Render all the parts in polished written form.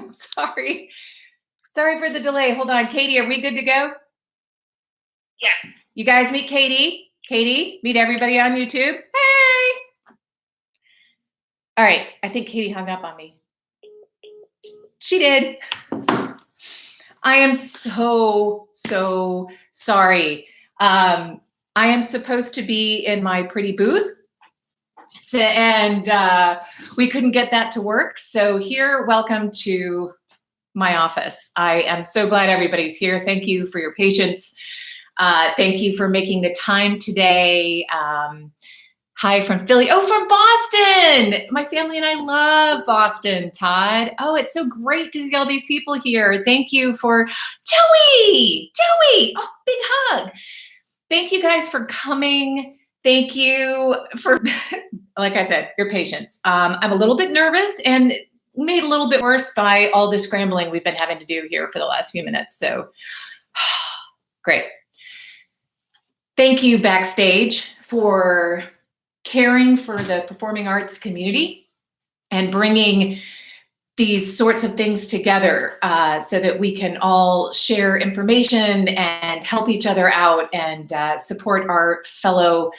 Sorry. Sorry for the delay. Hold on. Katie, are we good to go? Yeah. You guys meet Katie. Katie, meet everybody on YouTube. Hey. All right. I think Katie hung up on me. She did. I am so sorry. I am supposed to be in my pretty booth. And we couldn't get that to work. So here, welcome to my office. I am so glad everybody's here. Thank you for your patience. Thank you for making the time today. Hi from Philly. Oh, from Boston. My family and I love Boston, Todd. Oh, it's so great to see all these people here. Thank you for Joey. Oh, big hug. Thank you guys for coming. Thank you for, like I said, your patience. I'm a little bit nervous and made a little bit worse by all the scrambling we've been having to do here for the last few minutes. So great. Thank you, Backstage, for caring for the performing arts community and bringing these sorts of things together so that we can all share information and help each other out and support our fellow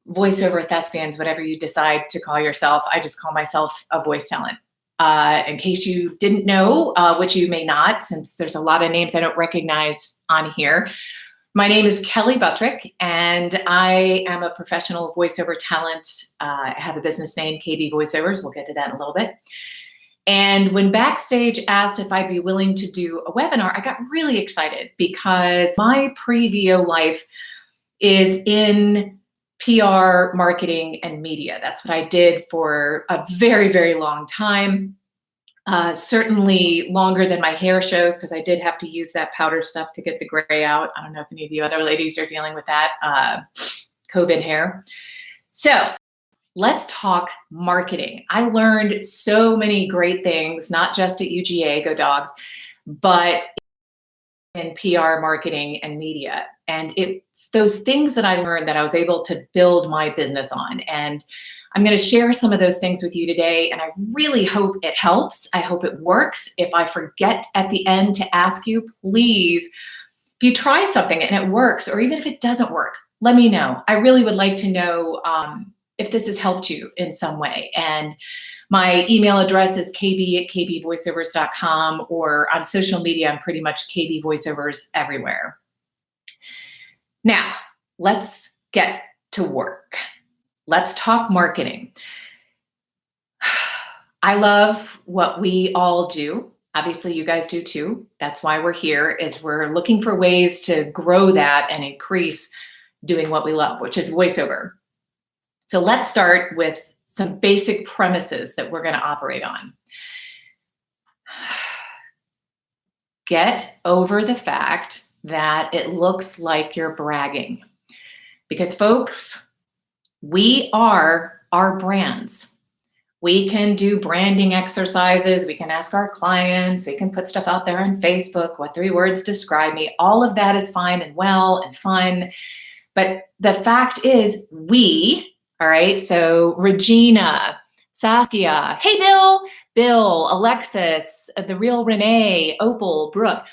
voiceover thespians, whatever you decide to call yourself. I just call myself a voice talent. In case you didn't know, which you may not, since there's a lot of names I don't recognize on here. My name is Kelley Buttrick, and I am a professional voiceover talent. I have a business name, KB Voiceovers. We'll get to that in a little bit. And when Backstage asked if I'd be willing to do a webinar, I got really excited because my pre-VO life is in PR, marketing, and media. That's what I did for a very, very long time. Certainly longer than my hair shows, because I did have to use that powder stuff to get the gray out. I don't know if any of you other ladies are dealing with that COVID hair. So let's talk marketing. I learned so many great things, not just at UGA, go Dogs, but in PR, marketing, and media. And it's those things that I learned that I was able to build my business on. And I'm going to share some of those things with you today, and I really hope it helps. I hope it works. If I forget at the end to ask you, please, if you try something and it works, or even if it doesn't work, let me know. I really would like to know if this has helped you in some way. And my email address is kb@kbvoiceovers.com, or on social media, I'm pretty much KB Voiceovers everywhere. Now, let's get to work. Let's talk marketing. I love what we all do. Obviously, you guys do too. That's why we're here, is we're looking for ways to grow that and increase doing what we love, which is voiceover. So let's start with some basic premises that we're going to operate on. Get over the fact that it looks like you're bragging. Because folks, we are our brands. We can do branding exercises. We can ask our clients. We can put stuff out there on Facebook. What 3 words describe me? All of that is fine and well and fun. But the fact is we, all right? So Regina, Saskia, hey, Bill, Alexis, the real Renee, Opal, Brooke.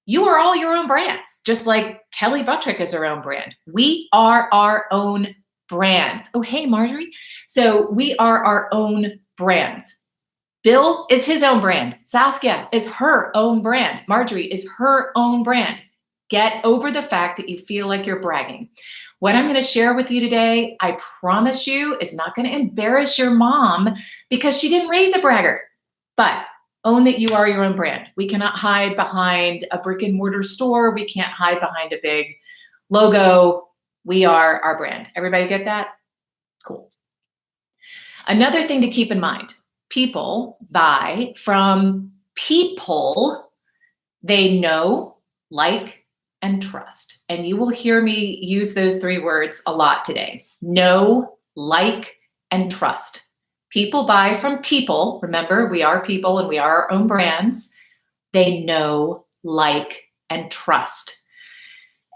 You are all your own brands, just like Kelley Buttrick is her own brand. We are our own brands. Oh, hey, Marjorie. So we are our own brands. Bill is his own brand. Saskia is her own brand. Marjorie is her own brand. Get over the fact that you feel like you're bragging. What I'm going to share with you today, I promise you, is not going to embarrass your mom because she didn't raise a bragger. But own that you are your own brand. We cannot hide behind a brick and mortar store. We can't hide behind a big logo. We are our brand. Everybody get that? Cool. Another thing to keep in mind, people buy from people they know, like, and trust. And you will hear me use those 3 words a lot today. Know, like, and trust. People buy from people. Remember, we are people and we are our own brands. They know, like, and trust.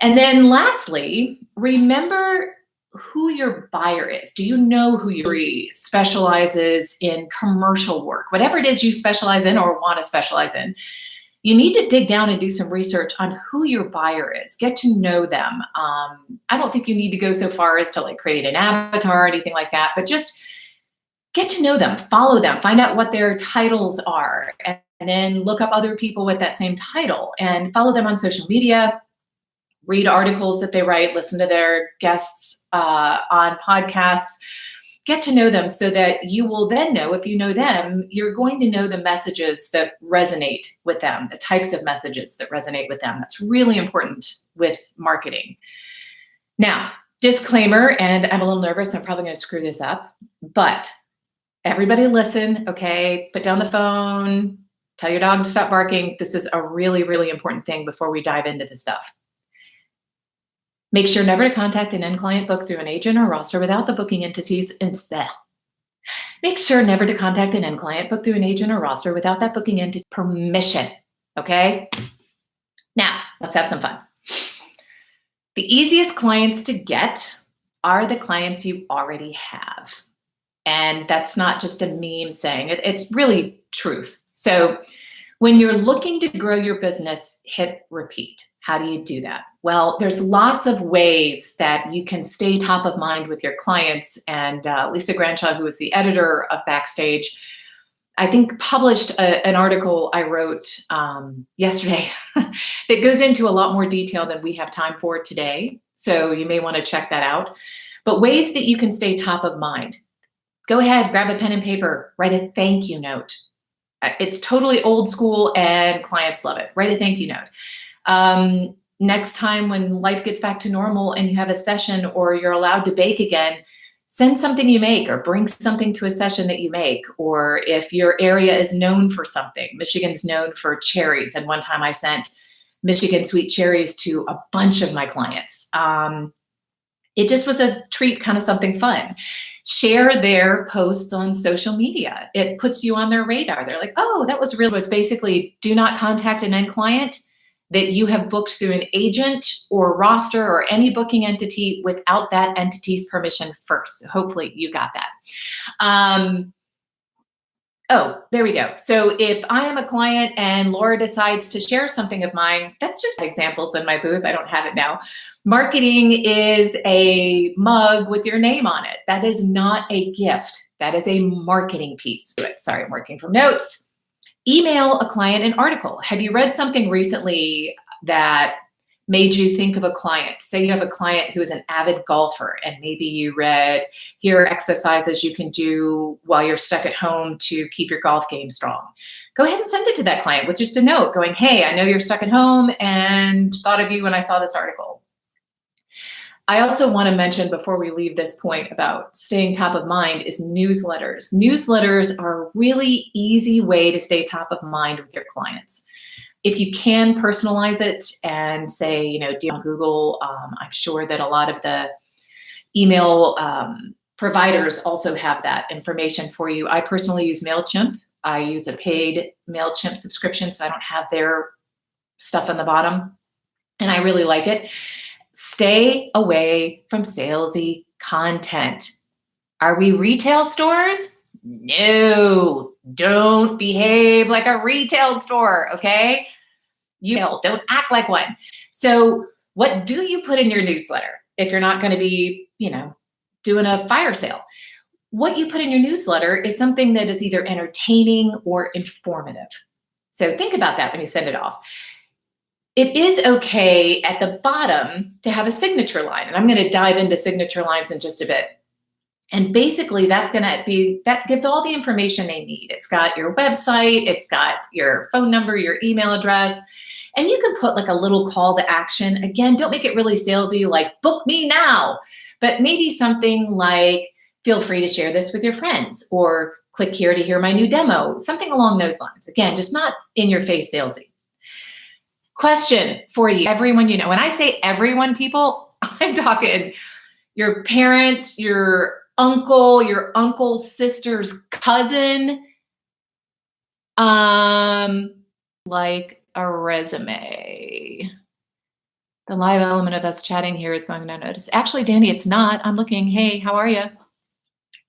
And then lastly, remember who your buyer is. Do you know who your specializes in commercial work? Whatever it is you specialize in or want to specialize in, you need to dig down and do some research on who your buyer is. Get to know them. I don't think you need to go so far as to like create an avatar or anything like that, but just get to know them, follow them, find out what their titles are, and then look up other people with that same title and follow them on social media, read articles that they write, listen to their guests on podcasts, get to know them so that you will then know, if you know them, you're going to know the messages that resonate with them, the types of messages that resonate with them. That's really important with marketing. Now, disclaimer, and I'm a little nervous, I'm probably going to screw this up, but everybody listen, okay? Put down the phone, tell your dog to stop barking. This is a really, really important thing before we dive into this stuff. Make sure never to contact an end client book through an agent or roster without the booking entity's Make sure never to contact an end client book through an agent or roster without that booking entity permission, okay? Now, let's have some fun. The easiest clients to get are the clients you already have. And that's not just a meme saying it, it's really truth. So when you're looking to grow your business, hit repeat. How do you do that? Well, there's lots of ways that you can stay top of mind with your clients. And Lisa Granshaw, who is the editor of Backstage, I think published an article I wrote yesterday that goes into a lot more detail than we have time for today. So you may want to check that out. But ways that you can stay top of mind. Go ahead, grab a pen and paper, write a thank you note. It's totally old school and clients love it. Write a thank you note. Next time when life gets back to normal and you have a session or you're allowed to bake again, send something you make or bring something to a session that you make. Or if your area is known for something, Michigan's known for cherries. And one time I sent Michigan sweet cherries to a bunch of my clients. It just was a treat, kind of something fun. Share their posts on social media. It puts you on their radar. They're like, oh, that was real. It was basically do not contact an end client that you have booked through an agent or roster or any booking entity without that entity's permission first. So hopefully you got that. Oh, there we go. So if I am a client and Laura decides to share something of mine, that's just examples in my booth. I don't have it now. Marketing is a mug with your name on it. That is not a gift. That is a marketing piece to it. Sorry, I'm working from notes. Email a client an article. Have you read something recently that made you think of a client? Say you have a client who is an avid golfer and maybe you read, here are exercises you can do while you're stuck at home to keep your golf game strong. Go ahead and send it to that client with just a note going, hey, I know you're stuck at home and thought of you when I saw this article. I also want to mention before we leave this point about staying top of mind is newsletters. Newsletters are a really easy way to stay top of mind with your clients. If you can personalize it and say, you know, do on Google, I'm sure that a lot of the email providers also have that information for you. I personally use MailChimp. I use a paid MailChimp subscription, so I don't have their stuff on the bottom, and I really like it. Stay away from salesy content. Are we retail stores? No, don't behave like a retail store, okay? You don't act like one. So what do you put in your newsletter if you're not going to be, you know, doing a fire sale? What you put in your newsletter is something that is either entertaining or informative. So think about that when you send it off. It is okay at the bottom to have a signature line, and I'm going to dive into signature lines in just a bit. And basically that's going to be, that gives all the information they need. It's got your website, it's got your phone number, your email address, and you can put like a little call to action. Again, don't make it really salesy, like book me now, but maybe something like, feel free to share this with your friends, or click here to hear my new demo, something along those lines. Again, just not in your face salesy. Question for you, everyone you know. When I say everyone, people, I'm talking your parents, your uncle's sister's cousin, like a resume. The live element of us chatting here is going unnoticed. Actually, Danny, it's not. I'm looking. Hey, how are you?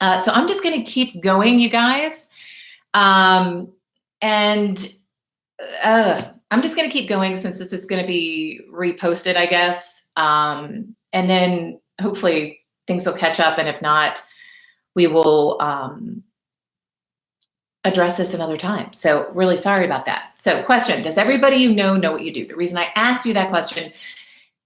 So I'm just going to keep going, you guys. And I'm just going to keep going since this is going to be reposted, I guess. And then hopefully things will catch up. And if not, we will address this another time. So really sorry about that. So question, does everybody you know what you do? The reason I asked you that question,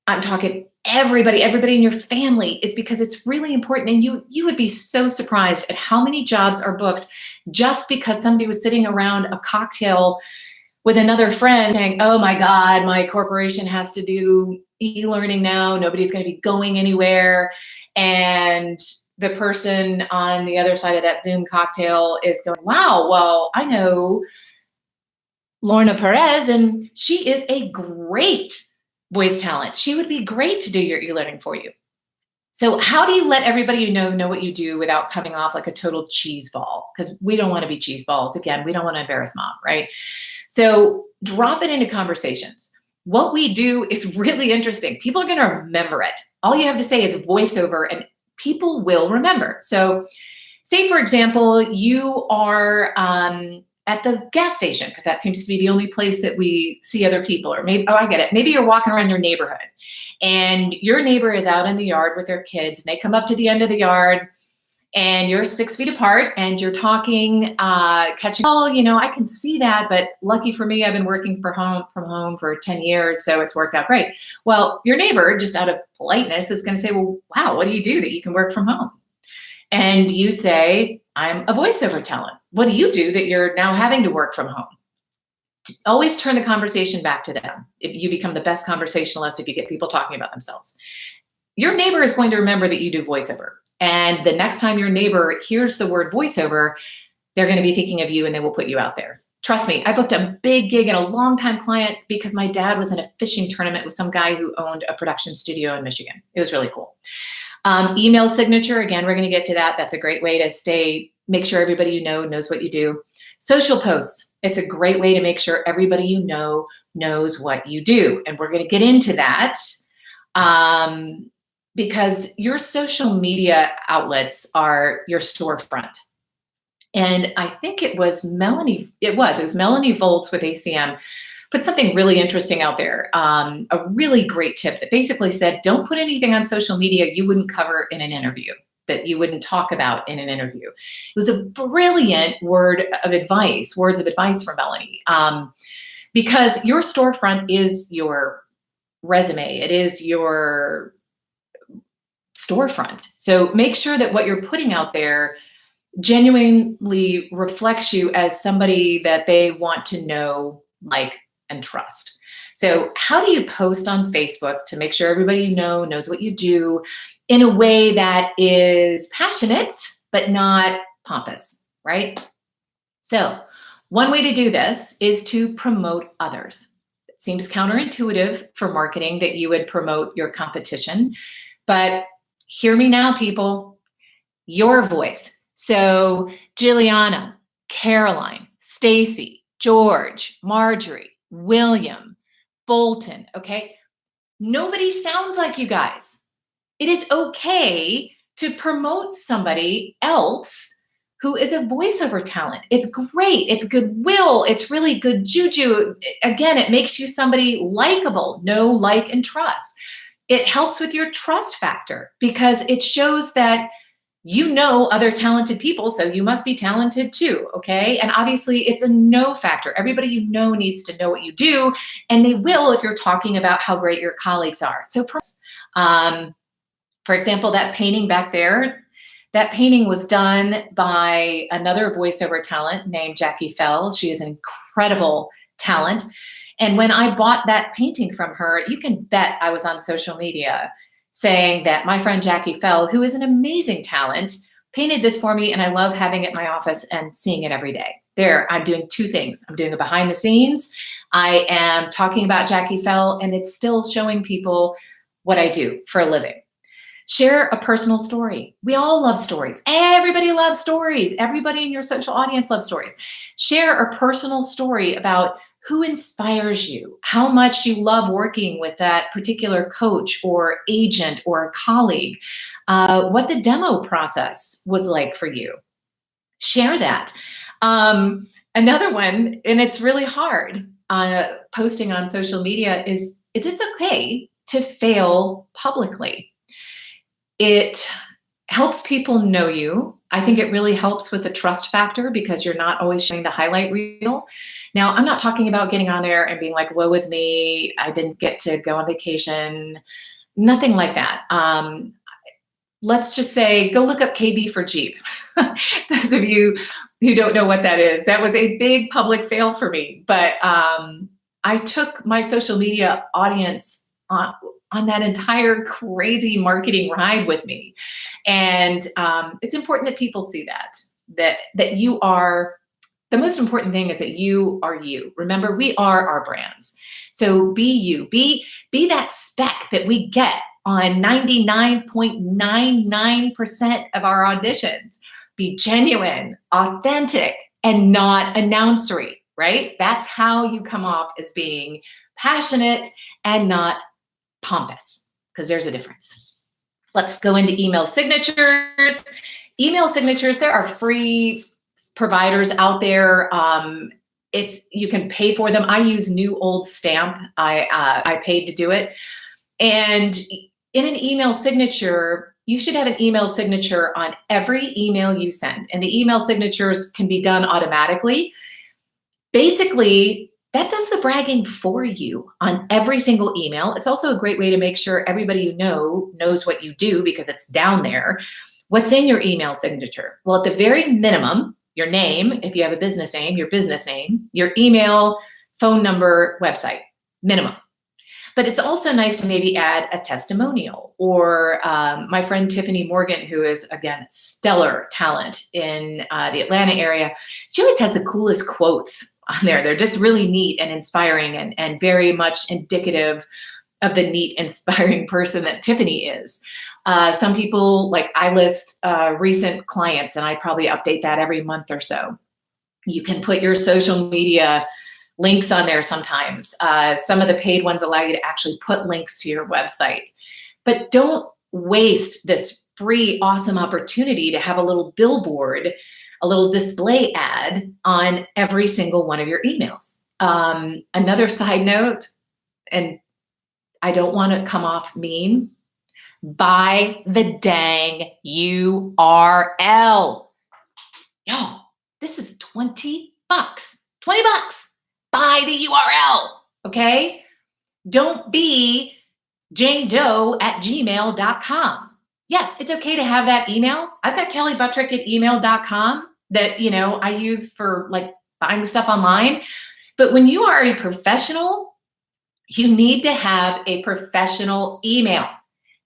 I'm talking everybody in your family, is because it's really important. And you would be so surprised at how many jobs are booked just because somebody was sitting around a cocktail with another friend saying, oh my God, my corporation has to do e-learning now. Nobody's going to be going anywhere. And the person on the other side of that Zoom cocktail is going, wow, well, I know Lorna Perez, and she is a great voice talent. She would be great to do your e-learning for you. So how do you let everybody you know what you do without coming off like a total cheese ball? Because we don't want to be cheese balls. Again, we don't want to embarrass mom, right? So drop it into conversations. What we do is really interesting. People are going to remember it. All you have to say is voiceover and people will remember. So say, for example, you are at the gas station, because that seems to be the only place that we see other people. Or maybe, oh, I get it. Maybe you're walking around your neighborhood and your neighbor is out in the yard with their kids and they come up to the end of the yard and you're 6 feet apart and you're talking, catching, oh, I can see that, but lucky for me, I've been working from home for 10 years. So it's worked out great. Well, your neighbor, just out of politeness, is going to say, well, wow, what do you do that you can work from home? And you say, I'm a voiceover talent. What do you do that you're now having to work from home? Always turn the conversation back to them. If you become the best conversationalist, if you get people talking about themselves. Your neighbor is going to remember that you do voiceover. And the next time your neighbor hears the word voiceover, they're going to be thinking of you and they will put you out there. Trust me, I booked a big gig and a longtime client because my dad was in a fishing tournament with some guy who owned a production studio in Michigan. It was really cool. Email signature, again, we're going to get to that. That's a great way to make sure everybody you know knows what you do. Social posts, it's a great way to make sure everybody you know knows what you do. And we're going to get into that because your social media outlets are your storefront. And I think it was Melanie Volz with ACM put something really interesting out there, a really great tip that basically said, don't put anything on social media you wouldn't cover in an interview, that you wouldn't talk about in an interview. It was a brilliant words of advice from Melanie, because your storefront is your resume. It is your storefront. So make sure that what you're putting out there genuinely reflects you as somebody that they want to know, like, and trust. So how do you post on Facebook to make sure everybody you know knows what you do in a way that is passionate, but not pompous, right? So one way to do this is to promote others. It seems counterintuitive for marketing that you would promote your competition, but hear me now, people, your voice. So Jilliana, Caroline, Stacy, George, Marjorie, William, Bolton, okay? Nobody sounds like you guys. It is okay to promote somebody else who is a voiceover talent. It's great. It's goodwill. It's really good juju. Again, it makes you somebody likable, know, like, and trust. It helps with your trust factor because it shows that you know other talented people, so you must be talented too, okay? And obviously it's a know factor. Everybody you know needs to know what you do, and they will if you're talking about how great your colleagues are. So for example, that painting back there, that painting was done by another voiceover talent named Jackie Fell. She is an incredible talent. And when I bought that painting from her, you can bet I was on social media saying that my friend Jackie Fell, who is an amazing talent, painted this for me, and I love having it in my office and seeing it every day. There, I'm doing two things. I'm doing a behind the scenes. I am talking about Jackie Fell, and it's still showing people what I do for a living. Share a personal story. We all love stories. Everybody loves stories. Everybody in your social audience loves stories. Share a personal story about who inspires you, how much you love working with that particular coach or agent or colleague, what the demo process was like for you. Share that. Another one, and it's really hard posting on social media, is it's okay to fail publicly. It helps people know you. I think it really helps with the trust factor because you're not always showing the highlight reel. Now, I'm not talking about getting on there and being like, woe is me, I didn't get to go on vacation. Nothing like that. Let's just say, go look up KB for Jeep. Those of you who don't know what that is, that was a big public fail for me. But I took my social media audience on that entire crazy marketing ride with me. And it's important that people see that you are, the most important thing is that you are you. Remember, we are our brands. So be you, be that speck that we get on 99.99% of our auditions. Be genuine, authentic, and not announcery, right? That's how you come off as being passionate and not pompous, because there's a difference. Let's go into email signatures. Email signatures, there are free providers out there. You can pay for them. I use New Old Stamp. I paid to do it. And in an email signature, you should have an email signature on every email you send. And the email signatures can be done automatically. Basically, that does the bragging for you on every single email. It's also a great way to make sure everybody you know knows what you do because it's down there. What's in your email signature? Well, at the very minimum, your name, if you have a business name, your business name, your email, phone number, website, minimum. But it's also nice to maybe add a testimonial, or my friend Tiffany Morgan, who is, again, stellar talent in the Atlanta area. She always has the coolest quotes on there. They're just really neat and inspiring and very much indicative of the neat, inspiring person that Tiffany is. Some people, like I list recent clients, and I probably update that every month or so. You can put your social media links on there sometimes. Some of the paid ones allow you to actually put links to your website. But don't waste this free, awesome opportunity to have a little billboard, a little display ad on every single one of your emails. Another side note, and I don't want to come off mean, buy the dang URL. Yo, this is $20. $20. Buy the URL, okay? Don't be janedoe@gmail.com. Yes, it's okay to have that email. I've got Kelley Buttrick at email.com that, I use for like buying stuff online. But when you are a professional, you need to have a professional email,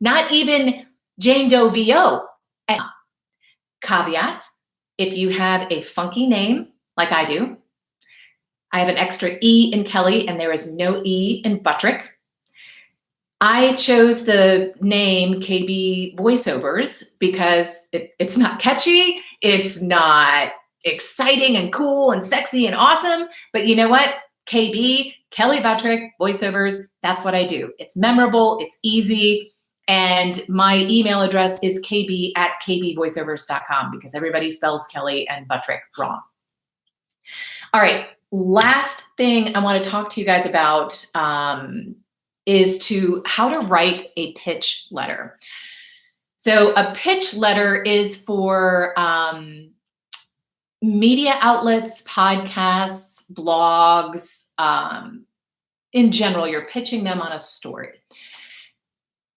not even janedoevo. Caveat, if you have a funky name like I do, I have an extra E in Kelley and there is no E in Buttrick. I chose the name KB Voiceovers because it's not catchy, it's not exciting and cool and sexy and awesome, but you know what? KB, Kelley Buttrick, Voiceovers, that's what I do. It's memorable, it's easy, and my email address is kb@kbvoiceovers.com because everybody spells Kelley and Buttrick wrong. All right, last thing I want to talk to you guys about is how to write a pitch letter. So a pitch letter is for media outlets, podcasts, blogs. In general, you're pitching them on a story.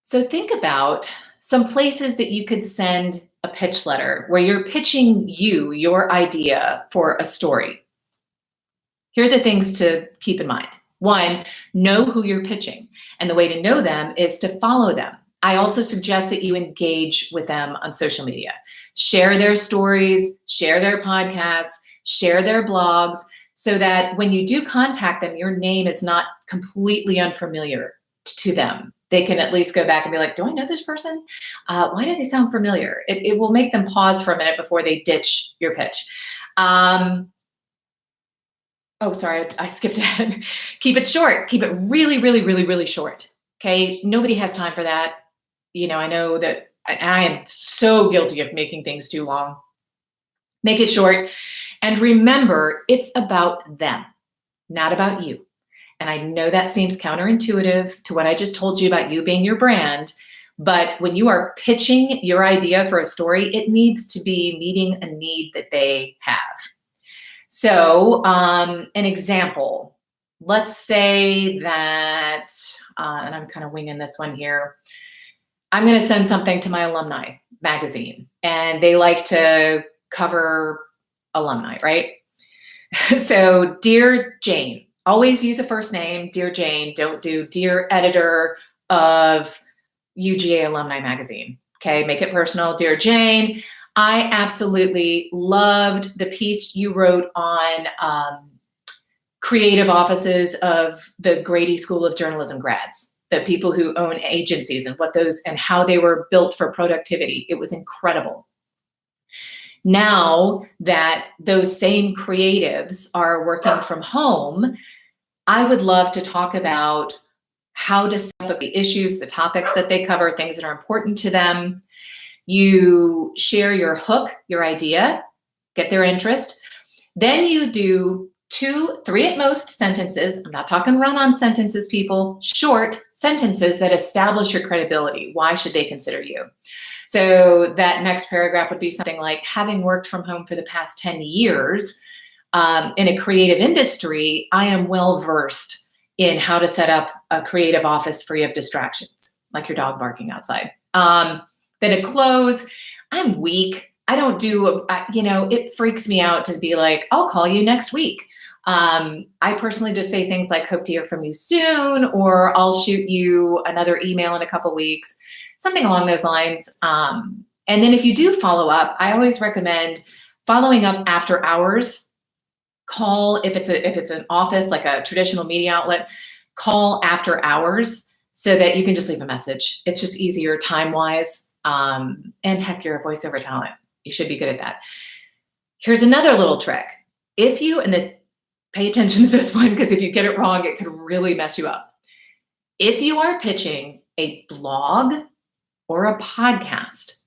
So think about some places that you could send a pitch letter where you're pitching your idea for a story. Here are the things to keep in mind. One, know who you're pitching. And the way to know them is to follow them. I also suggest that you engage with them on social media. Share their stories, share their podcasts, share their blogs, so that when you do contact them, your name is not completely unfamiliar to them. They can at least go back and be like, do I know this person? Why do they sound familiar? It will make them pause for a minute before they ditch your pitch. Oh, sorry, I skipped ahead. Keep it short. Keep it really, really, really, really short. Okay. Nobody has time for that. I know that I am so guilty of making things too long. Make it short. And remember, it's about them, not about you. And I know that seems counterintuitive to what I just told you about you being your brand. But when you are pitching your idea for a story, it needs to be meeting a need that they have. So, an example, let's say that, and I'm kind of winging this one here. I'm going to send something to my alumni magazine, and they like to cover alumni, right? So, Dear Jane, always use a first name, Dear Jane. Don't do Dear Editor of UGA Alumni Magazine. Okay, make it personal. Dear Jane, I absolutely loved the piece you wrote on creative offices of the Grady School of Journalism grads, the people who own agencies and what those and how they were built for productivity. It was incredible. Now that those same creatives are working from home, I would love to talk about how to set up the issues, the topics that they cover, things that are important to them. You share your hook, your idea, get their interest. Then you do 2, 3 at most sentences. I'm not talking run-on sentences, people. Short sentences that establish your credibility. Why should they consider you? So that next paragraph would be something like, having worked from home for the past 10 years in a creative industry, I am well versed in how to set up a creative office free of distractions, like your dog barking outside. Then a close, I'm weak. I don't do, it freaks me out to be like, I'll call you next week. I personally just say things like, hope to hear from you soon, or I'll shoot you another email in a couple weeks, something along those lines. And then if you do follow up, I always recommend following up after hours. Call, if it's an office, like a traditional media outlet, call after hours so that you can just leave a message. It's just easier time-wise. And heck, you're a voiceover talent. You should be good at that. Here's another little trick. Pay attention to this one, because if you get it wrong, it could really mess you up. If you are pitching a blog or a podcast,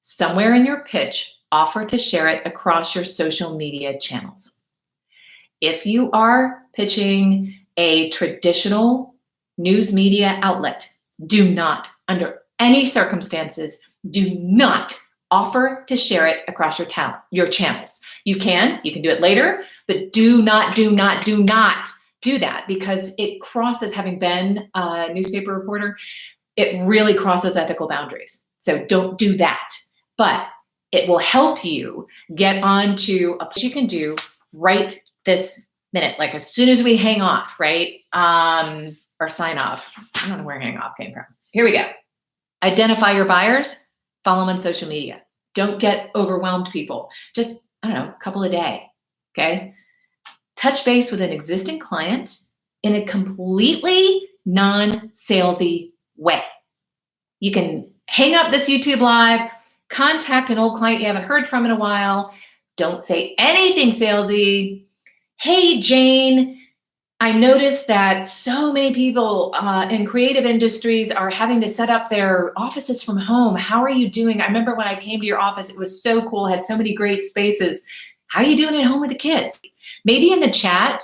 somewhere in your pitch, offer to share it across your social media channels. If you are pitching a traditional news media outlet, do not, under any circumstances, do not offer to share it across your channels. You can do it later, but do not do that, because it crosses, having been a newspaper reporter, it really crosses ethical boundaries. So don't do that, but it will help you get onto a place you can do right this minute, like as soon as we hang off, right? Or sign off. I don't know where hang off came from. Here we go. Identify your buyers, follow them on social media. Don't get overwhelmed, people. Just, a couple a day, okay? Touch base with an existing client in a completely non-salesy way. You can hang up this YouTube live, contact an old client you haven't heard from in a while. Don't say anything salesy. Hey, Jane, I noticed that so many people in creative industries are having to set up their offices from home. How are you doing? I remember when I came to your office, it was so cool, had so many great spaces. How are you doing at home with the kids? Maybe in the chat,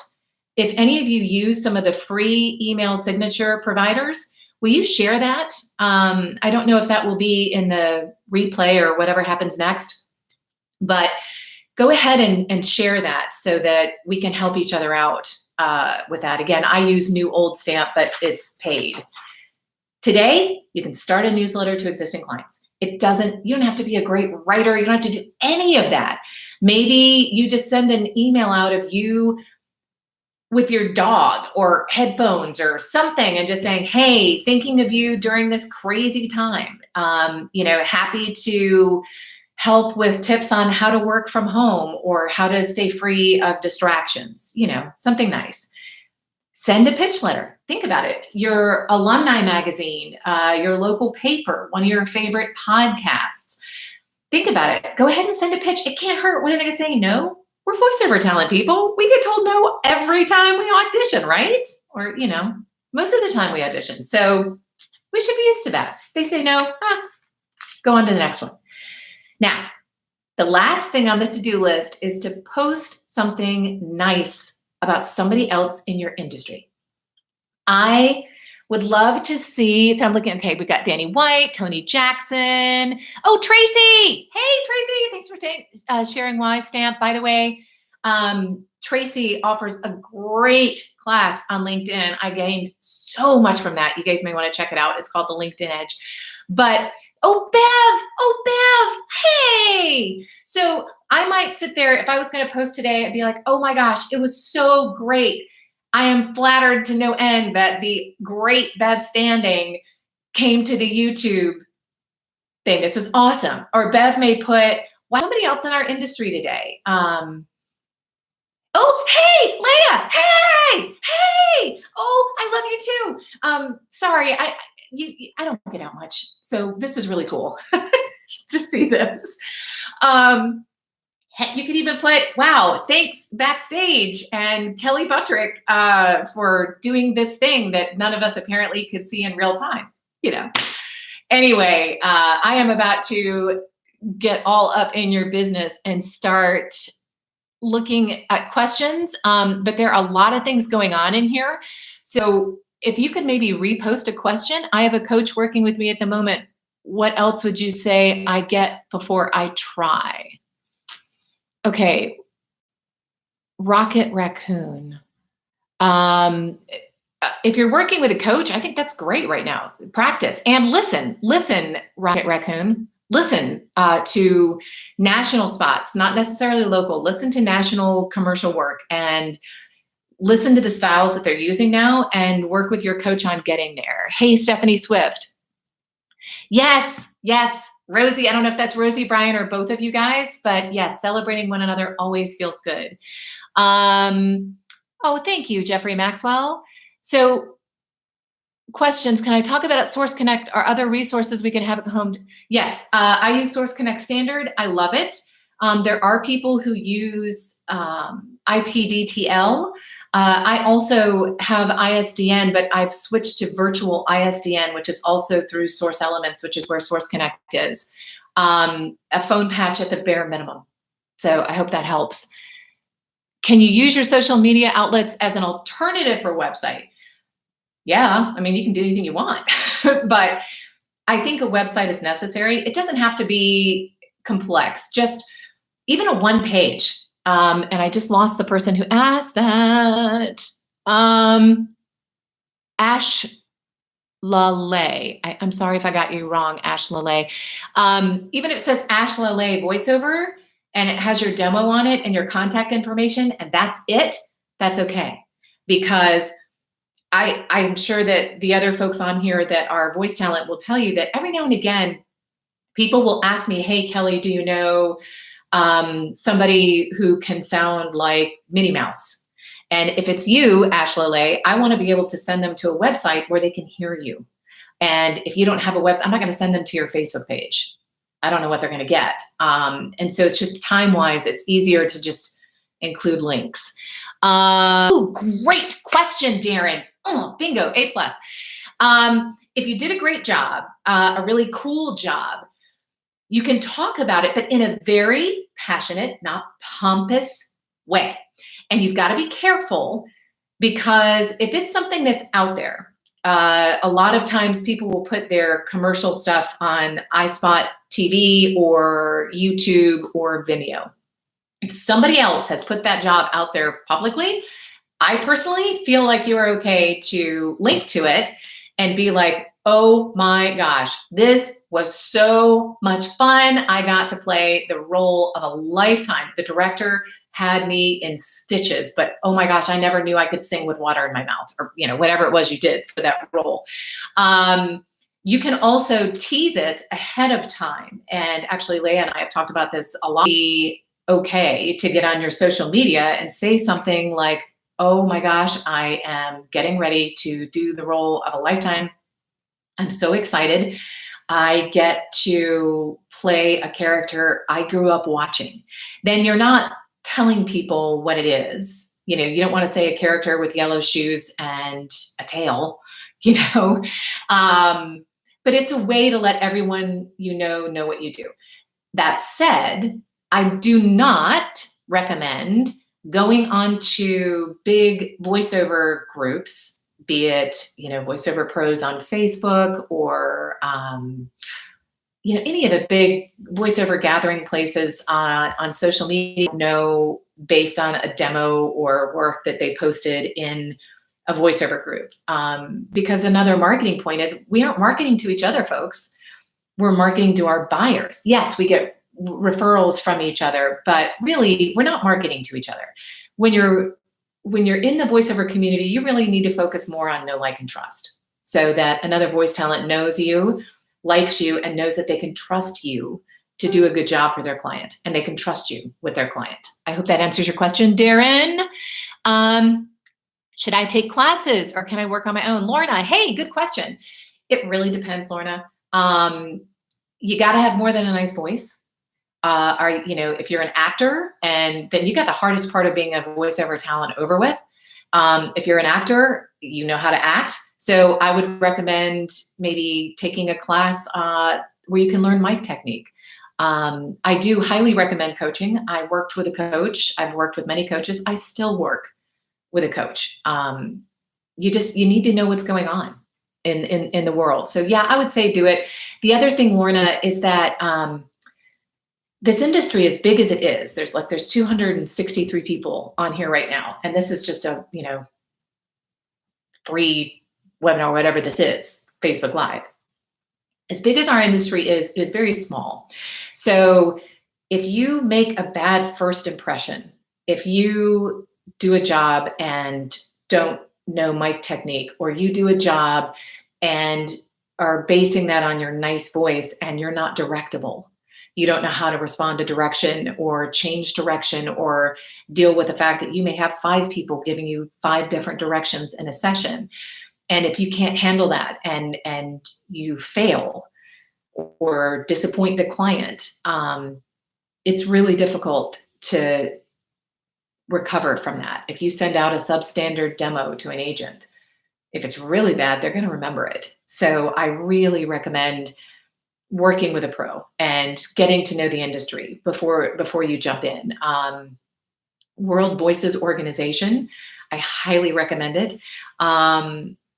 if any of you use some of the free email signature providers, will you share that? I don't know if that will be in the replay or whatever happens next, but go ahead and share that so that we can help each other out with that. Again, I use New Old Stamp, but it's paid. Today, you can start a newsletter to existing clients. You don't have to be a great writer. You don't have to do any of that. Maybe you just send an email out of you with your dog or headphones or something and just saying, hey, thinking of you during this crazy time. Happy to help with tips on how to work from home or how to stay free of distractions, something nice. Send a pitch letter. Think about it. Your alumni magazine, your local paper, one of your favorite podcasts. Think about it. Go ahead and send a pitch. It can't hurt. What are they going to say? No? We're voiceover talent people. We get told no every time we audition, right? Or, most of the time we audition. So we should be used to that. They say no, go on to the next one. Now, the last thing on the to-do list is to post something nice about somebody else in your industry. I would love to see, so I'm looking, okay, we've got Danny White, Tony Jackson. Oh, Tracy. Hey, Tracy, thanks for sharing Wise Stamp. By the way, Tracy offers a great class on LinkedIn. I gained so much from that. You guys may want to check it out. It's called the LinkedIn Edge. But, Bev, hey. So I might sit there, if I was going to post today, I'd be like, oh my gosh, it was so great. I am flattered to no end that the great Bev Standing came to the YouTube thing. This was awesome. Or Bev may put, why somebody else in our industry today? Oh, hey, Leah, hey. Oh, I love you too. Sorry, I don't get out much, so this is really cool to see this. You could even put, wow, thanks Backstage and Kelley Buttrick for doing this thing that none of us apparently could see in real time. Anyway, I am about to get all up in your business and start looking at questions, but there are a lot of things going on in here. So if you could maybe repost a question, I have a coach working with me at the moment. What else would you say I get before I try? Okay, Rocket Raccoon. If you're working with a coach, I think that's great right now. Practice and listen, Rocket Raccoon. Listen to national spots, not necessarily local. Listen to national commercial work and listen to the styles that they're using now and work with your coach on getting there. Hey, Stephanie Swift. Yes. Rosie, I don't know if that's Rosie, Brian, or both of you guys, but yes, celebrating one another always feels good. Oh, thank you, Jeffrey Maxwell. So questions, can I talk about Source Connect or other resources we can have at home? Yes, I use Source Connect Standard. I love it. There are people who use IPDTL. I also have ISDN, but I've switched to virtual ISDN, which is also through Source Elements, which is where Source Connect is. A phone patch at the bare minimum. So I hope that helps. Can you use your social media outlets as an alternative for website? Yeah, I mean, you can do anything you want, but I think a website is necessary. It doesn't have to be complex, just even a one page. And I just lost the person who asked that. Ash Lalay. I'm sorry if I got you wrong, Ash Lalay. Even if it says Ash Lalay voiceover and it has your demo on it and your contact information and that's it, that's okay. Because I'm sure that the other folks on here that are voice talent will tell you that every now and again, people will ask me, hey, Kelley, do you know somebody who can sound like Minnie Mouse? And if it's you, Ash Lalay, I want to be able to send them to a website where they can hear you. And if you don't have a website, I'm not going to send them to your Facebook page. I don't know what they're going to get. And so it's just time-wise, it's easier to just include links. Ooh, great question, Darren. Oh, bingo, A+. If you did a great job, a really cool job, you can talk about it, but in a very passionate, not pompous way. And you've got to be careful because if it's something that's out there, a lot of times people will put their commercial stuff on iSpot TV or YouTube or Vimeo. If somebody else has put that job out there publicly, I personally feel like you are okay to link to it and be like, oh my gosh, this was so much fun. I got to play the role of a lifetime. The director had me in stitches, but oh my gosh, I never knew I could sing with water in my mouth or, whatever it was you did for that role. You can also tease it ahead of time. And actually, Leah and I have talked about this a lot. Okay to get on your social media and say something like, oh my gosh, I am getting ready to do the role of a lifetime. I'm so excited. I get to play a character I grew up watching. Then you're not telling people what it is. You know, you don't want to say a character with yellow shoes and a tail, you know, but it's a way to let everyone know what you do. That said, I do not recommend going onto big voiceover groups, be it, voiceover pros on Facebook or, any of the big voiceover gathering places on social media, based on a demo or work that they posted in a voiceover group. Because another marketing point is we aren't marketing to each other, folks. We're marketing to our buyers. Yes, we get referrals from each other, but really we're not marketing to each other. When you're in the voiceover community, you really need to focus more on know, like, and trust, so that another voice talent knows you, likes you, and knows that they can trust you to do a good job for their client, and they can trust you with their client. I hope that answers your question, Darren. Should I take classes or can I work on my own? Lorna, hey, good question. It really depends, Lorna. You got to have more than a nice voice. If you're an actor, and then you got the hardest part of being a voiceover talent over with. If you're an actor, you know how to act. So I would recommend maybe taking a class where you can learn mic technique. I do highly recommend coaching. I worked with a coach. I've worked with many coaches. I still work with a coach. You need to know what's going on in the world. So yeah, I would say do it. The other thing, Lorna, is that this industry, as big as it is, there's 263 people on here right now. And this is just a, free webinar, whatever this is, Facebook Live. As big as our industry is, it is very small. So if you make a bad first impression, if you do a job and don't know mic technique, or you do a job and are basing that on your nice voice and you're not directable, you don't know how to respond to direction or change direction or deal with the fact that you may have 5 people giving you 5 different directions in a session. And if you can't handle that and you fail or disappoint the client, it's really difficult to recover from that. If you send out a substandard demo to an agent, if it's really bad, they're going to remember it. So I really recommend working with a pro and getting to know the industry before you jump in. World Voices Organization, I highly recommend it.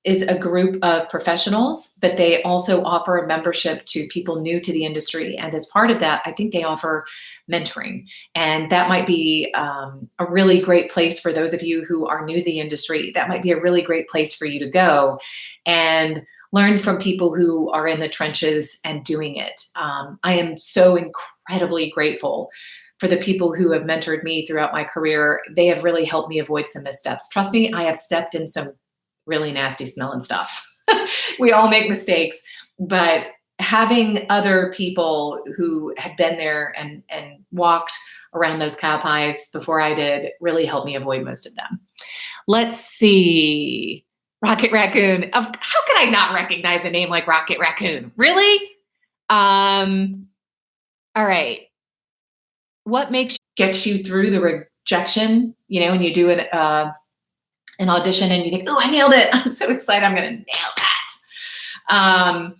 Is a group of professionals, but they also offer a membership to people new to the industry. And as part of that, I think they offer mentoring. And that might be a really great place for those of you who are new to the industry. That might be a really great place for you to go and learn from people who are in the trenches and doing it. I am so incredibly grateful for the people who have mentored me throughout my career. They have really helped me avoid some missteps. Trust me, I have stepped in some really nasty smelling stuff. We all make mistakes, but having other people who had been there and walked around those cow pies before I did really helped me avoid most of them. Let's see. Rocket Raccoon. How could I not recognize a name like Rocket Raccoon? Really? All right. What gets you through the rejection? When you do an audition and you think, oh, I nailed it. I'm so excited. I'm going to nail that.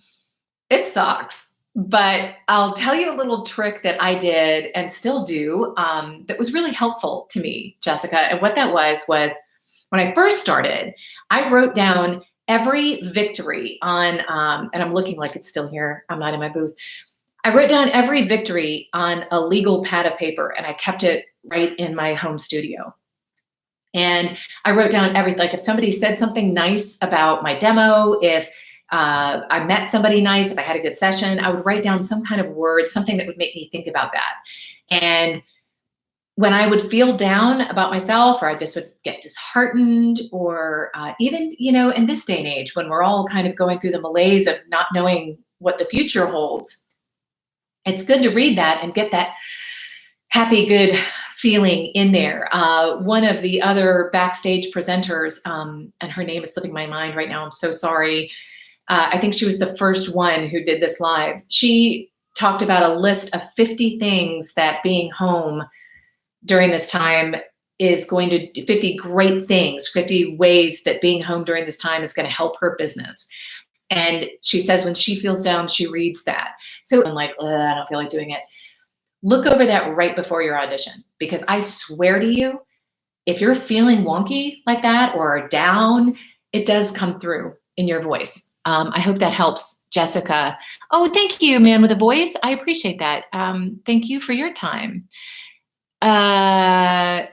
It sucks, but I'll tell you a little trick that I did and still do that was really helpful to me, Jessica. And what that was when I first started, I wrote down every victory on, and I'm looking like it's still here. I'm not in my booth. I wrote down every victory on a legal pad of paper and I kept it right in my home studio. And I wrote down everything. Like if somebody said something nice about my demo, if I met somebody nice, if I had a good session, I would write down some kind of word, something that would make me think about that. And when I would feel down about myself, or I just would get disheartened, or even, in this day and age, when we're all kind of going through the malaise of not knowing what the future holds, it's good to read that and get that happy, good feeling in there. One of the other Backstage presenters, and her name is slipping my mind right now, I'm so sorry. I think she was the first one who did this live. She talked about a list of 50 things that being home during this time is going to 50 great things, 50 ways that being home during this time is going to help her business. And she says when she feels down, she reads that. So I'm like, I don't feel like doing it. Look over that right before your audition, because I swear to you, if you're feeling wonky like that or down, it does come through in your voice. I hope that helps, Jessica. Oh, thank you, man with a voice. I appreciate that. Thank you for your time. Can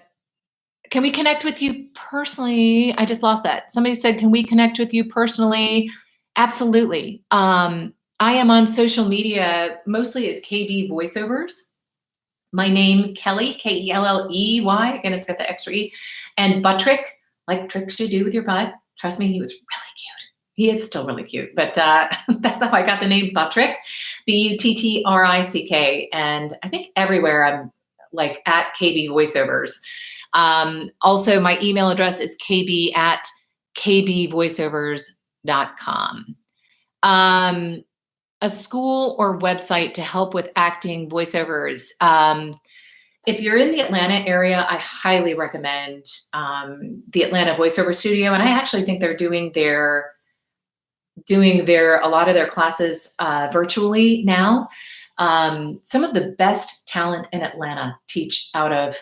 we connect with you personally? I just lost that. Somebody said, can we connect with you personally? Absolutely. I am on social media, mostly as KB Voiceovers. My name, Kelley, Kelley. Again, it's got the extra E. And Buttrick, like tricks you do with your butt. Trust me, he was really cute. He is still really cute, but that's how I got the name Buttrick, Buttrick. And I think everywhere I'm like at KB Voiceovers. Also, my email address is kb@kbvoiceovers.com. A school or website to help with acting voiceovers. If you're in the Atlanta area, I highly recommend the Atlanta Voiceover Studio. And I actually think they're doing a lot of their classes virtually now. Some of the best talent in Atlanta teach out of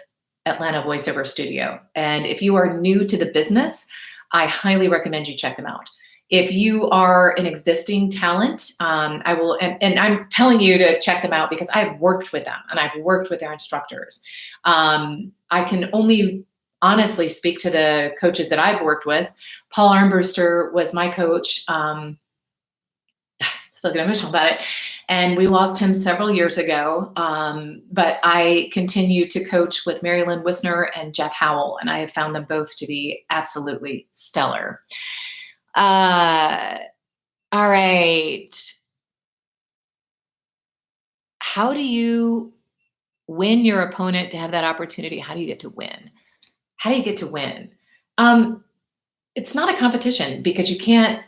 Atlanta Voiceover Studio. And if you are new to the business, I highly recommend you check them out. If you are an existing talent, I will, and I'm telling you to check them out because I've worked with them and I've worked with their instructors. I can only honestly speak to the coaches that I've worked with. Paul Armbruster was my coach. Still get emotional about it. And we lost him several years ago. But I continue to coach with Mary Lynn Wisner and Jeff Howell, and I have found them both to be absolutely stellar. All right. How do you win your opponent to have that opportunity? How do you get to win? How do you get to win? It's not a competition because you can't,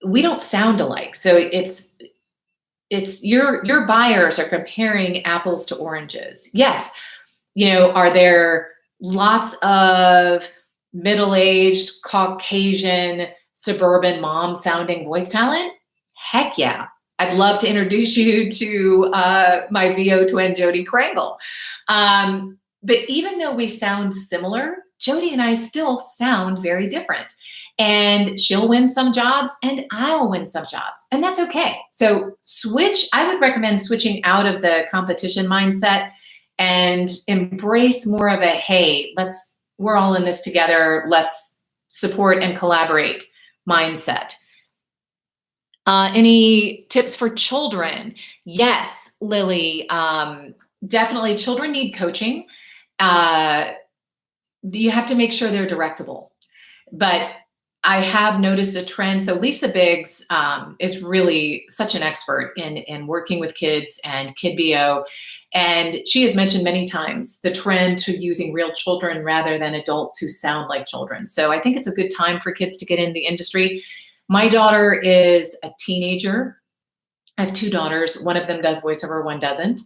we don't sound alike. So it's your buyers are comparing apples to oranges. Yes. Are there lots of middle-aged Caucasian suburban mom sounding voice talent? Heck yeah. I'd love to introduce you to my VO twin, Jody Krangle. But even though we sound similar, Jody and I still sound very different. And she'll win some jobs and I'll win some jobs. And that's okay. So I would recommend switching out of the competition mindset and embrace more of a, hey, we're all in this together. Let's support and collaborate mindset. Any tips for children? Yes, Lily, definitely children need coaching. You have to make sure they're directable, but I have noticed a trend. So Lisa Biggs is really such an expert in working with kids and Kid VO. And she has mentioned many times the trend to using real children rather than adults who sound like children. So I think it's a good time for kids to get in the industry. My daughter is a teenager. I have two daughters. One of them does voiceover, one doesn't.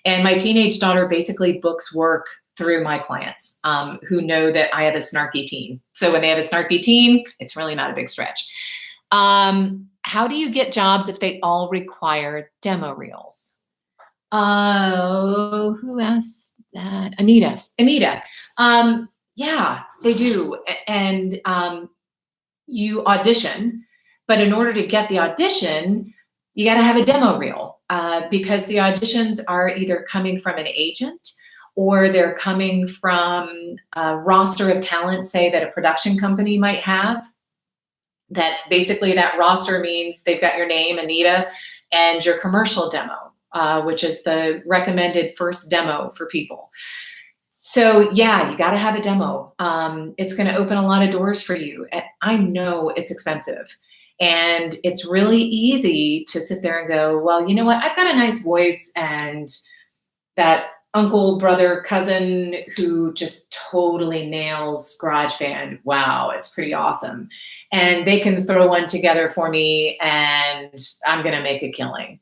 And my teenage daughter basically books work through my clients who know that I have a snarky teen. So when they have a snarky teen, it's really not a big stretch. How do you get jobs if they all require demo reels? Oh, who asked that? Anita. Yeah, they do. And you audition, but in order to get the audition, you got to have a demo reel because the auditions are either coming from an agent or they're coming from a roster of talent, say that a production company might have. That basically that roster means they've got your name, Anita, and your commercial demo, which is the recommended first demo for people. So yeah, you got to have a demo. It's going to open a lot of doors for you. And I know it's expensive. And it's really easy to sit there and go, well, you know what? I've got a nice voice and that uncle, brother, cousin who just totally nails GarageBand. Wow, it's pretty awesome. And they can throw one together for me and I'm going to make a killing.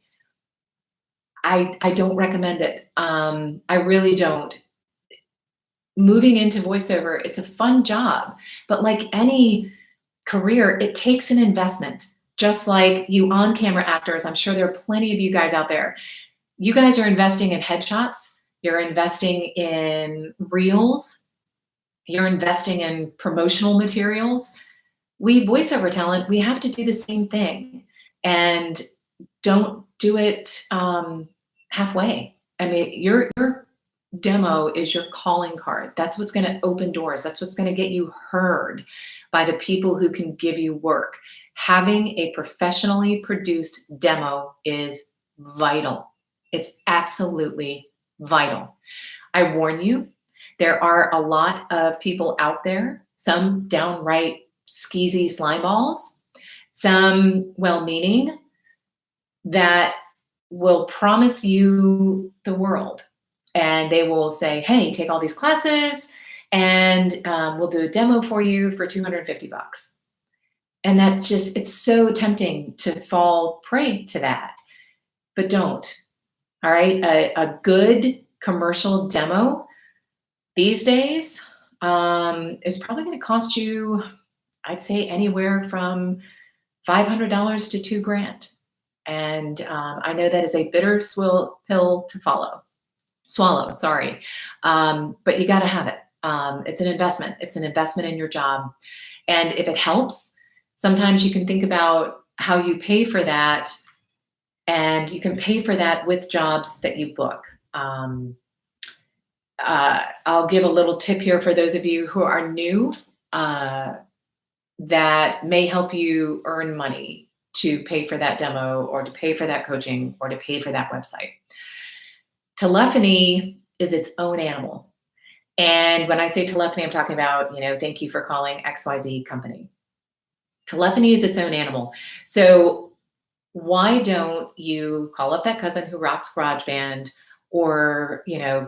I don't recommend it. I really don't. Moving into voiceover, it's a fun job, but like any career, it takes an investment. Just like you on-camera actors, I'm sure there are plenty of you guys out there. You guys are investing in headshots, you're investing in reels, you're investing in promotional materials. We voiceover talent, we have to do the same thing, and don't do it halfway. I mean, your demo is your calling card. That's what's going to open doors. That's what's going to get you heard by the people who can give you work. Having a professionally produced demo is vital. It's absolutely vital. I warn you, there are a lot of people out there, some downright skeezy slime balls, some well-meaning, that will promise you the world. And they will say, hey, take all these classes and we'll do a demo for you for $250. And that just, it's so tempting to fall prey to that, but don't. All right, a good commercial demo these days is probably going to cost you, I'd say, anywhere from $500 to $2,000. And I know that is a bitter pill to swallow, sorry. But you got to have it. It's an investment. It's an investment in your job. And if it helps, sometimes you can think about how you pay for that, and you can pay for that with jobs that you book. I'll give a little tip here for those of you who are new that may help you earn money to pay for that demo, or to pay for that coaching, or to pay for that website. Telephony is its own animal. And when I say telephony, I'm talking about, thank you for calling XYZ company. Telephony is its own animal. So why don't you call up that cousin who rocks GarageBand, or,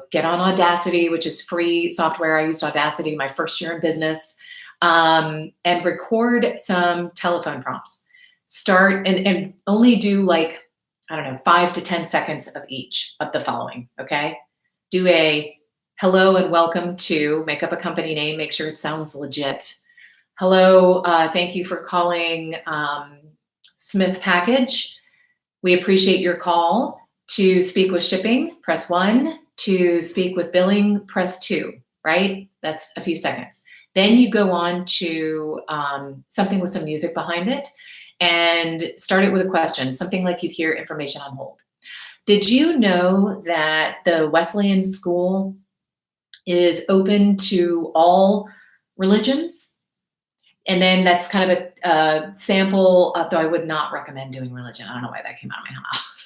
get on Audacity, which is free software. I used Audacity my first year in business, and record some telephone prompts. Start and only do 5 to 10 seconds of each of the following, okay? Do a hello and welcome to, make up a company name, make sure it sounds legit. Hello, thank you for calling Smith Package. We appreciate your call. To speak with shipping, press 1. To speak with billing, press 2, right? That's a few seconds. Then you go on to something with some music behind it, and start it with a question, something like you'd hear information on hold. Did you know that the Wesleyan School is open to all religions? And then that's kind of a sample, though I would not recommend doing religion. I don't know why that came out of my mouth.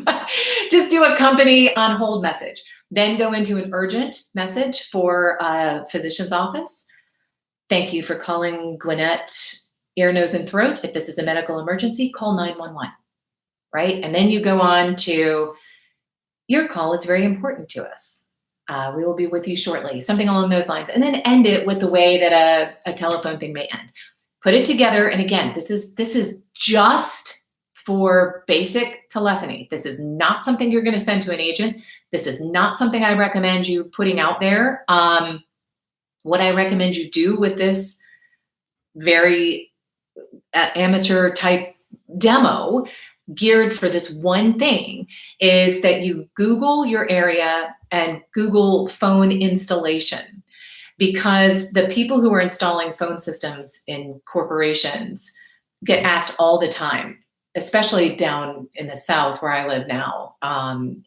But just do a company on hold message. Then go into an urgent message for a physician's office. Thank you for calling Gwinnett Ear, Nose, and Throat. If this is a medical emergency, call 911, right? And then you go on to, your call is very important to us. We will be with you shortly, something along those lines. And then end it with the way that a telephone thing may end. Put it together. And again, this is just for basic telephony. This is not something you're going to send to an agent. This is not something I recommend you putting out there. What I recommend you do with this very amateur type demo geared for this one thing is that you Google your area and Google phone installation, because the people who are installing phone systems in corporations get asked all the time, especially down in the South where I live now,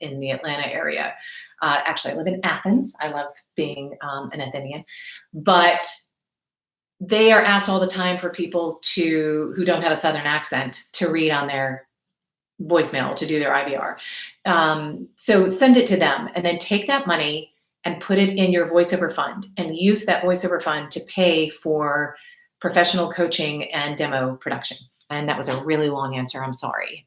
in the Atlanta area. Actually, I live in Athens. I love being an Athenian, but they are asked all the time for people who don't have a Southern accent to read on their voicemail, to do their IVR. So send it to them, and then take that money and put it in your voiceover fund, and use that voiceover fund to pay for professional coaching and demo production. And that was a really long answer. I'm sorry.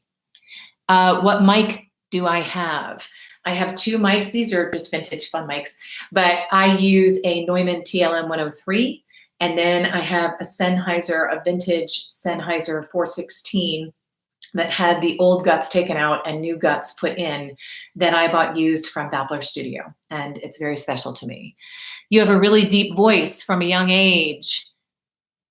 What mic do I have? I have 2 mics. These are just vintage fun mics, but I use a Neumann TLM 103. And then I have a vintage Sennheiser 416 that had the old guts taken out and new guts put in that I bought used from Doppler Studio. And it's very special to me. You have a really deep voice from a young age.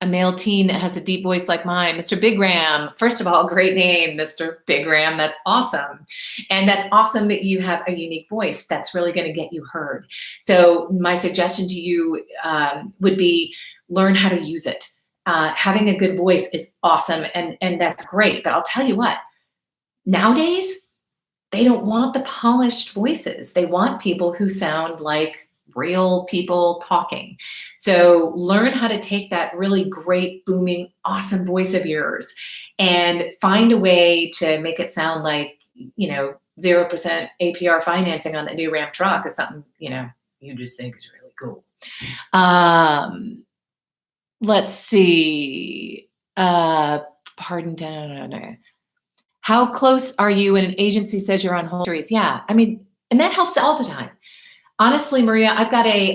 A male teen that has a deep voice like mine, Mr. Big Ram. First of all, great name, Mr. Big Ram. That's awesome. And that's awesome that you have a unique voice. That's really going to get you heard. So my suggestion to you would be learn how to use it. Having a good voice is awesome, and that's great. But I'll tell you what, nowadays, they don't want the polished voices. They want people who sound like real people talking. So learn how to take that really great, booming, awesome voice of yours and find a way to make it sound like, 0% APR financing on the new Ram truck is something, you just think is really cool. Let's see. Pardon. How close are you when an agency says you're on hold? Yeah, and that helps all the time. Honestly, Maria, I've got a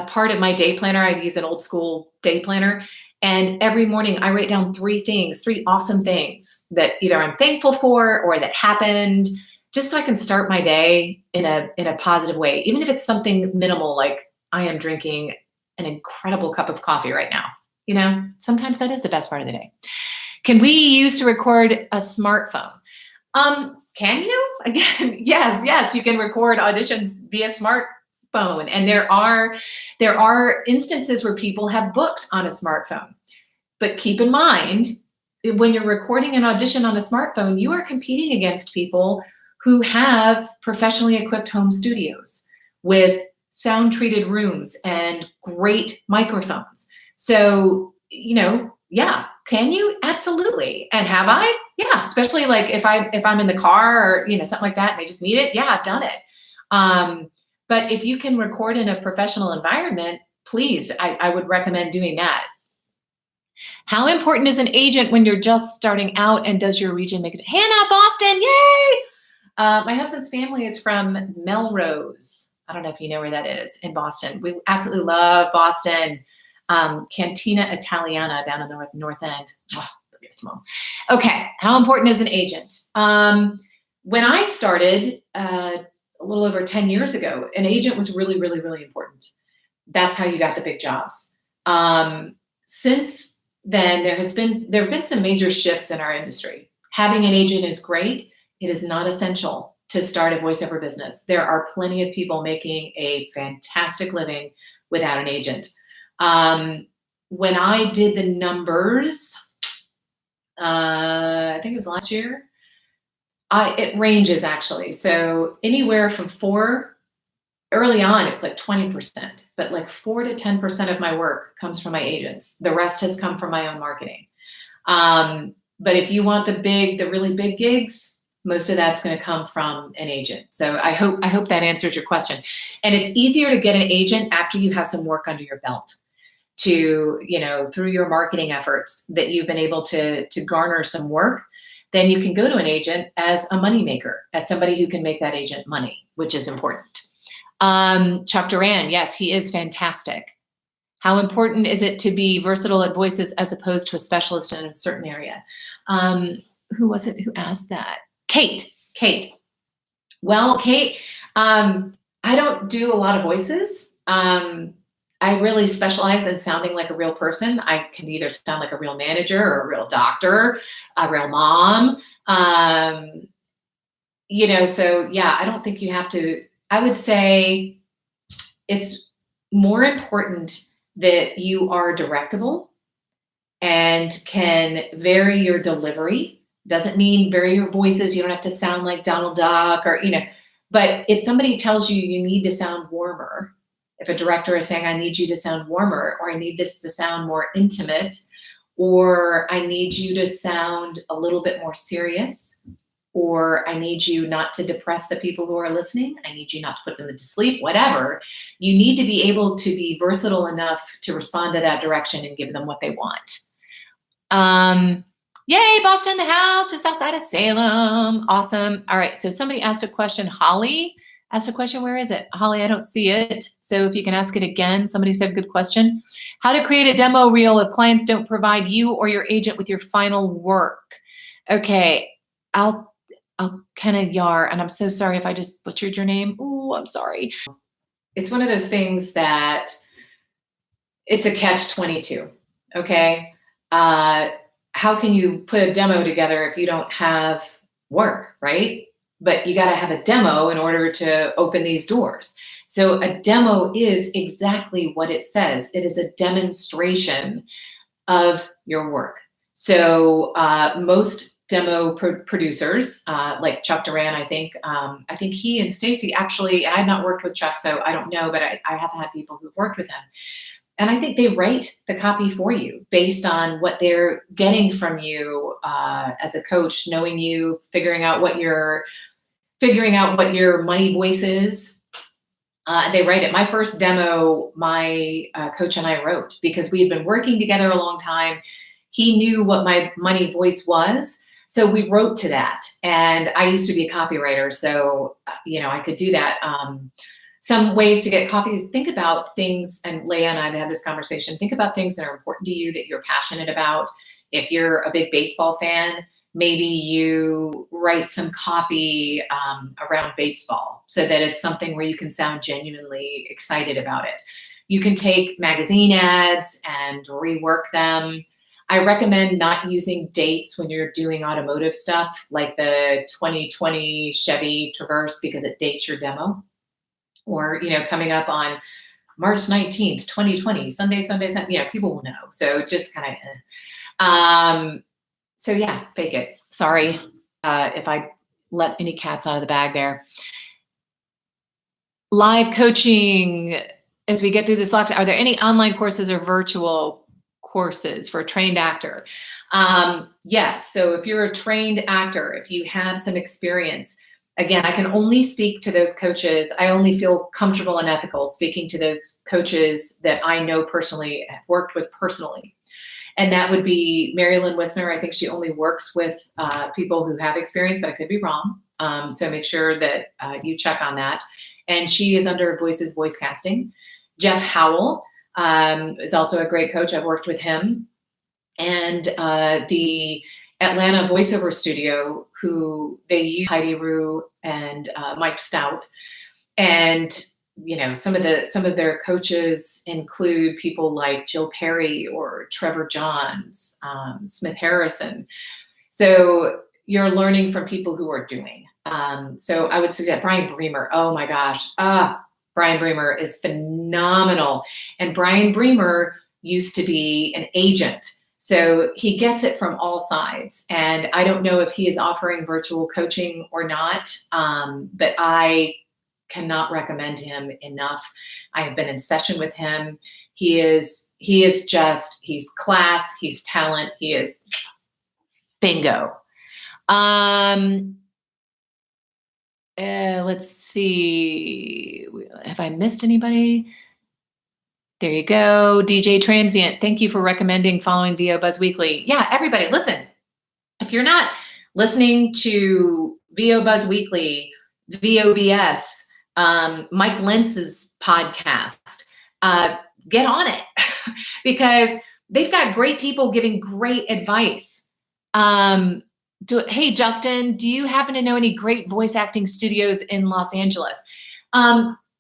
part of my day planner. I use an old school day planner. And every morning I write down 3 awesome things that either I'm thankful for or that happened, just so I can start my day in a positive way. Even if it's something minimal, like I am drinking an incredible cup of coffee right now. Sometimes that is the best part of the day. Can we use to record a smartphone? Can you? Again, yes, you can record auditions via smartphone. And there are instances where people have booked on a smartphone. But keep in mind, when you're recording an audition on a smartphone, you are competing against people who have professionally equipped home studios with sound-treated rooms and great microphones. So, yeah, can you? Absolutely. And have I? Yeah, especially like if I'm in the car or something like that and they just need it. Yeah, I've done it. But if you can record in a professional environment, please, I would recommend doing that. How important is an agent when you're just starting out, and does your region make it? Hannah, Boston, yay! My husband's family is from Melrose. I don't know if you know where that is in Boston. We absolutely love Boston. Cantina Italiana down in the North End. Oh, okay, how important is an agent? When I started a little over 10 years ago, an agent was really, really, really important. That's how you got the big jobs. Since then, there have been some major shifts in our industry. Having an agent is great. It is not essential to start a voiceover business. There are plenty of people making a fantastic living without an agent. When I did the numbers, I think it was last year, it ranges actually. So anywhere from early on, it was like 20%, but like 4 to 10% of my work comes from my agents. The rest has come from my own marketing. But if you want the really big gigs, most of that's going to come from an agent. So I hope that answers your question. And it's easier to get an agent after you have some work under your belt, to, through your marketing efforts that you've been able to garner some work. Then you can go to an agent as a moneymaker, as somebody who can make that agent money, which is important. Chuck Duran, yes, he is fantastic. How important is it to be versatile at voices as opposed to a specialist in a certain area? Who was it who asked that? Kate. Well, Kate, I don't do a lot of voices. I really specialize in sounding like a real person. I can either sound like a real manager or a real doctor, a real mom. So yeah, I don't think you have to. I would say it's more important that you are directable and can vary your delivery. Doesn't mean vary your voices. You don't have to sound like Donald Duck but if somebody tells you you need to sound warmer, if a director is saying, I need you to sound warmer, or I need this to sound more intimate, or I need you to sound a little bit more serious, or I need you not to depress the people who are listening, I need you not to put them to sleep, whatever, you need to be able to be versatile enough to respond to that direction and give them what they want. Yay, Boston, the house, just outside of Salem. Awesome. All right, so somebody asked a question. Holly asked a question. Where is it? Holly, I don't see it. So if you can ask it again. Somebody said, good question. How to create a demo reel if clients don't provide you or your agent with your final work? Okay, I'll Yar, and I'm so sorry if I just butchered your name. Ooh, I'm sorry. It's one of those things that it's a catch-22. Okay, uh, how can you put a demo together if you don't have work, right? But you got to have a demo in order to open these doors. So a demo is exactly what it says. It is a demonstration of your work. So most demo producers, like Chuck Duran, I think he and Stacy actually, and I've not worked with Chuck, so I don't know, but I have had people who've worked with him. And I think they write the copy for you based on what they're getting from you as a coach, knowing you, figuring out what your money voice is. They write it. My first demo, my coach and I wrote because we had been working together a long time. He knew what my money voice was. So we wrote to that. And I used to be a copywriter. So, I could do that. Some ways to get copies, think about things, and Leah and I have had this conversation, think about things that are important to you, that you're passionate about. If you're a big baseball fan, maybe you write some copy around baseball so that it's something where you can sound genuinely excited about it. You can take magazine ads and rework them. I recommend not using dates when you're doing automotive stuff, like the 2020 Chevy Traverse, because it dates your demo. Or, coming up on March 19th, 2020, Sunday, people will know. So just kind of, so yeah, fake it. Sorry if I let any cats out of the bag there. Live coaching, as we get through this lockdown, are there any online courses or virtual courses for a trained actor? Yes. So if you're a trained actor, if you have some experience, again, I can only speak to those coaches. I only feel comfortable and ethical speaking to those coaches that I know personally, have worked with personally. And that would be Marilyn Wisner. I think she only works with people who have experience, but I could be wrong. So make sure that you check on that. And she is under Voices Voice Casting. Jeff Howell is also a great coach. I've worked with him. And the Atlanta Voiceover Studio, who they use Heidi Rue and Mike Stout. And some of their coaches include people like Jill Perry or Trevor Johns, Smith Harrison. So you're learning from people who are doing. So I would suggest Brian Bremer. Oh my gosh. Brian Bremer is phenomenal. And Brian Bremer used to be an agent. So he gets it from all sides. And I don't know if he is offering virtual coaching or not, but I cannot recommend him enough. I have been in session with him. He's class, he's talent, he is bingo. Let's see. Have I missed anybody? There you go. DJ Transient. Thank you for recommending following VO Buzz Weekly. Yeah, everybody, listen. If you're not listening to VO Buzz Weekly, VOBS, Mike Lentz's podcast, get on it because they've got great people giving great advice. Hey, Justin, do you happen to know any great voice acting studios in Los Angeles?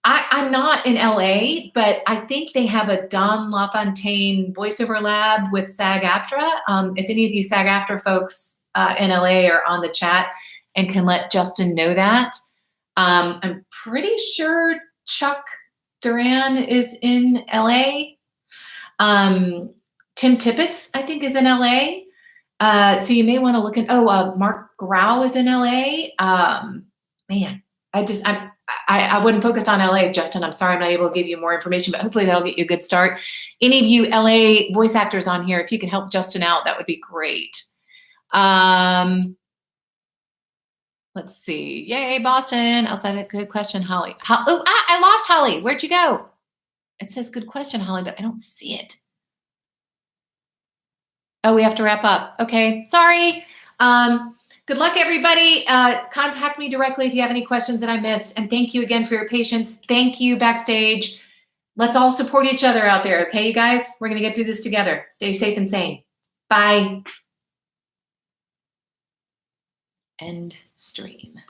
I'm not in LA, but I think they have a Don LaFontaine voiceover lab with SAG-AFTRA. If any of you SAG-AFTRA folks in LA are on the chat and can let Justin know that. I'm pretty sure Chuck Duran is in LA. Tim Tippett, I think, is in LA. So you may want to look at, Mark Grau is in LA. Man, I wasn't focused on LA, Justin. I'm sorry I'm not able to give you more information, but hopefully that'll get you a good start. Any of you LA voice actors on here, if you can help Justin out, that would be great. Let's see. Yay, Boston. Outside a good question, Holly. I lost Holly. Where'd you go? It says good question, Holly, but I don't see it. Oh, we have to wrap up. Okay, sorry. Good luck, everybody. Contact me directly if you have any questions that I missed. And thank you again for your patience. Thank you, Backstage. Let's all support each other out there, okay, you guys? We're going to get through this together. Stay safe and sane. Bye. End stream.